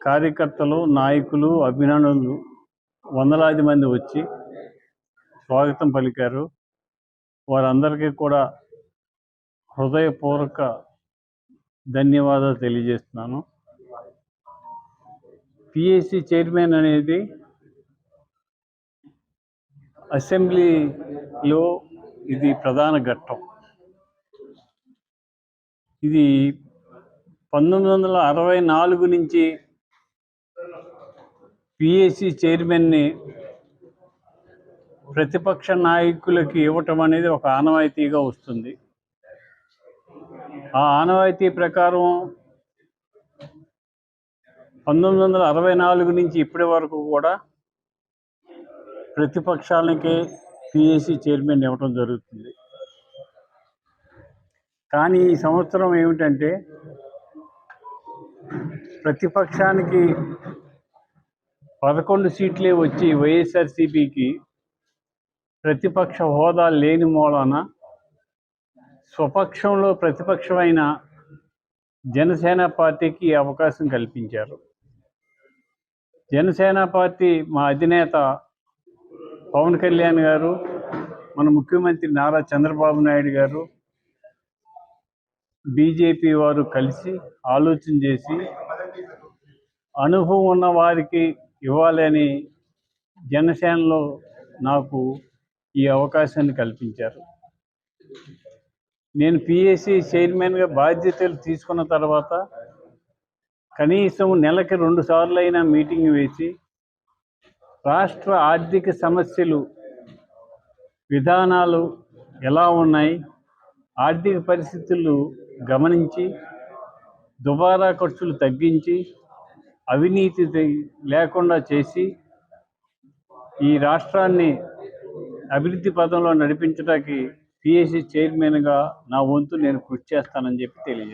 కార్యకర్తలు, నాయకులు, అభిమానులు వందలాది మంది వచ్చి స్వాగతం పలికారు. వారందరికీ కూడా హృదయపూర్వక ధన్యవాదాలు తెలియజేస్తున్నాను. పిఎస్సి చైర్మన్ అనేది అసెంబ్లీలో ఇది ప్రధాన ఘట్టం. ఇది 1964 నుంచి పిఎస్సి చైర్మన్ని ప్రతిపక్ష నాయకులకి ఇవ్వటం అనేది ఒక ఆనవాయితీగా వస్తుంది. ఆ ఆనవాయితీ ప్రకారం 1964 నుంచి ఇప్పటి వరకు కూడా ప్రతిపక్షాలకే పిఎస్సి చైర్మన్ ఇవ్వటం జరుగుతుంది. కానీ ఈ సంవత్సరం ఏమిటంటే ప్రతిపక్షానికి 11 సీట్లే వచ్చి వైఎస్ఆర్సీపీకి ప్రతిపక్ష హోదా లేని మూలాన స్వపక్షంలో ప్రతిపక్షమైన జనసేన పార్టీకి అవకాశం కల్పించారు. జనసేన పార్టీ మా అధినేత పవన్ కళ్యాణ్ గారు, మన ముఖ్యమంత్రి నారా చంద్రబాబు నాయుడు గారు, బీజేపీ వారు కలిసి ఆలోచన చేసి అనుభవం ఉన్న వారికి ఇవ్వాలని జనసేనలో నాకు ఈ అవకాశాన్ని కల్పించారు. నేను పిఎస్సి చైర్మన్గా బాధ్యతలు తీసుకున్న తర్వాత కనీసం నెలకి 2 సార్లు అయినా మీటింగ్ వేసి రాష్ట్ర ఆర్థిక సమస్యలు, విధానాలు ఎలా ఉన్నాయి, ఆర్థిక పరిస్థితులు గమనించి దుబారా ఖర్చులు తగ్గించి అవినీతి లేకుండా చేసి ఈ రాష్ట్రాన్ని అభివృద్ధి పదంలో నడిపించడానికి పిఎస్సి చైర్మన్గా నా వంతు నేను కృషి చేస్తానని చెప్పి తెలియజేస్తాను.